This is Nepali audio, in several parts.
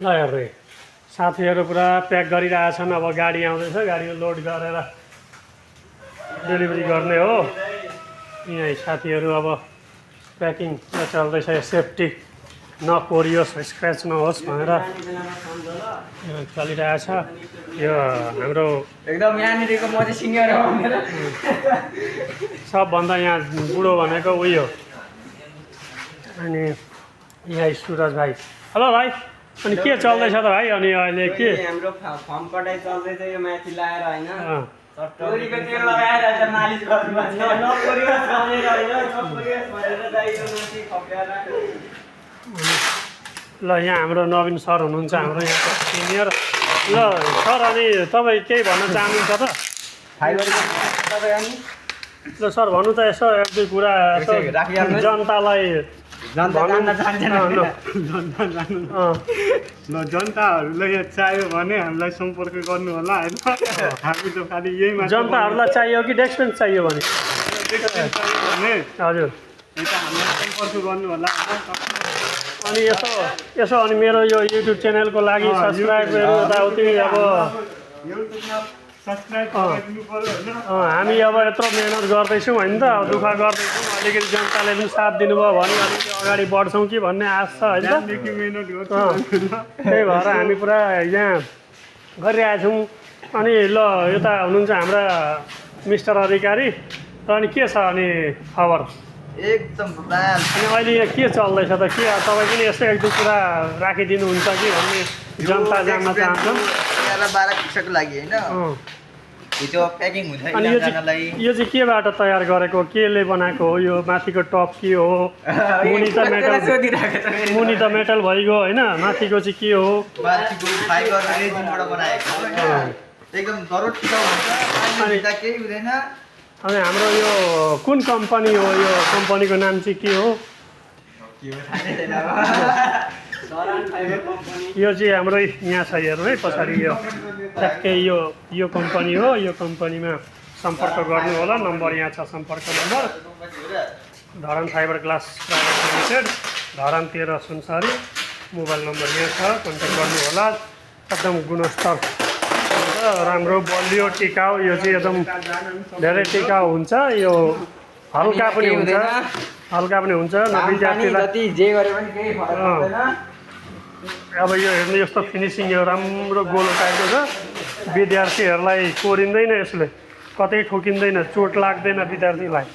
ल हेर्दै साथीहरू पुरा प्याक गरिरहेछन्। अब गाडी आउँदैछ, गाडीमा लोड गरेर डेलिभरी गर्ने हो। यहाँ साथीहरू अब प्याकिङ चल्दैछ। सेफ्टी नकोरियोस्, स्क्रच नहोस् भनेर चलिरहेछ। यो हाम्रो एकदम यहाँनिरको म चाहिँ सिनियर हो भनेर सबभन्दा यहाँ बुढो भनेको उयो। अनि यहाँ सुरज भाइ। हेलो भाइ, अनि के चल्दैछ त भाइ? अनि अहिले के हाम्रो फर्म कटाइ चल्दैछ, यो माथि लाएर हैन चट्टोरीको तेल लगाएर चाहिँ मालिस गर्नुपर्छ। नकोरियोस् भनेर हैन, नकोरियोस् भनेर दाइको माथि खप्याएर। ल यहाँ हाम्रो नवीन सर हुनुहुन्छ, हाम्रो यहाँको सिनियर। ल सर, अनि तपाईँ केही भन्न चाहनुहुन्छ त? ल सर भन्नु त, यसो एक दुई कुरा जनतालाई जनताहरूलाई यहाँ चाहियो भने हामीलाई सम्पर्क गर्नु होला होइन। हामी त खालि यही मात्र जनताहरूलाई चाहियो कि डेस्क बेन्च चाहियो भने? हजुर, हामीलाई सम्पर्क गर्नु होला। अनि यसो अनि मेरो यो युट्युब च्यानलको लागि सब्सक्राइबहरू यताउति अब हामी अब यत्रो मेहनत गर्दैछौँ होइन त, अब दुःख गर्दैछौँ। अलिकति जनताले पनि साथ दिनुभयो भने अलिकति अगाडि बढ्छौँ कि भन्ने आश छ होइन। त्यही भएर हामी पुरा यहाँ गरिरहेछौँ। अनि ल यता हुनुहुन्छ हाम्रा मिस्टर अधिकारी। अनि के छ अनि खबर? एकदम बाल। अनि अहिले यहाँ के चल्दैछ त? के तपाईँ पनि यस्तो एक दुई कुरा राखिदिनुहुन्छ कि भन्ने जनता जान्न चाहन्छन्। 11-12 कक्षाको लागि होइन, हिजो प्याकिङ हुँदैन अनि यो चाहिँ केबाट तयार गरेको, केले बनाएको हो? यो माथिको टप के हो? मुनि त मेटल भइगयो होइन, माथिको चाहिँ के हो? माथिको फाइबर रेजिनबाट बनाएको एकदम दरोड टिकाउ हुन्छ, पानी भित्र केही हुँदैन। अनि हाम्रो यो कुन कम्पनी हो? यो कम्पनीको नाम चाहिँ के हो? यो चाहिँ हाम्रो यहाँ छ, हेर्नु है पछाडि यो ट्याक्कै यो कम्पनी हो। यो कम्पनीमा सम्पर्क गर्नु होला। नम्बर यहाँ छ, सम्पर्क number. Dharan fibre glass private limited, Dharan 13 Sunsari. Mobile number यहाँ छ, कन्ट्याक्ट गर्नु होला। एकदम गुणस्तर राम्रो, बलियो, टिकाउ। यो चाहिँ एकदम धेरै टिकाउ हुन्छ। यो हल्का पनि हुन्छ, हल्का पनि हुन्छ। विद्यार्थीलाई जे गरे पनि केही फरक पर्दैन। अब यो हेर्नु, यस्तो फिनिसिङ यो राम्रो गोलो टाइपको छ। विद्यार्थीहरूलाई कोरिँदैन, यसले कतै ठोकिँदैन, चोट लाग्दैन विद्यार्थीलाई।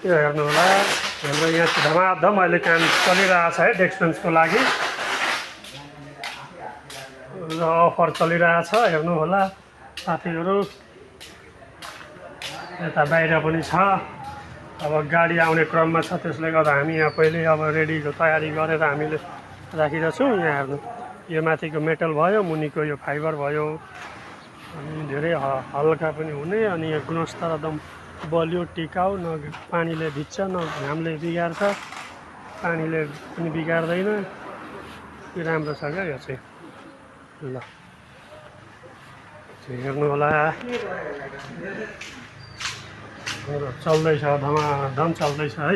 यो हेर्नु होला, हाम्रो यहाँ धमाधम अहिले काम चलिरहेछ है डेस्क बेन्चको लागि। र अफर चलिरहेछ, हेर्नु होला साथीहरू। यता बाहिर पनि छ, अब गाडी आउने क्रममा छ, त्यसले गर्दा हामी यहाँ पहिले अब रेडी तयारी गरेर हामीले राखिरहेछौँ। यहाँ हेर्नु, यो माथिको मेटल भयो, मुनिको यो फाइबर भयो। अनि धेरै हल्का पनि हुने। अनि यो गुणस्तर एकदम बलियो, टिकाउ। न पानीले भिज्छ, न घामले बिगार्छ, पानीले पनि बिगार्दैन। यो राम्रो छ क्या यो चाहिँ। ल हेर्नु होला, चल्दैछ, धमाधम चल्दैछ है।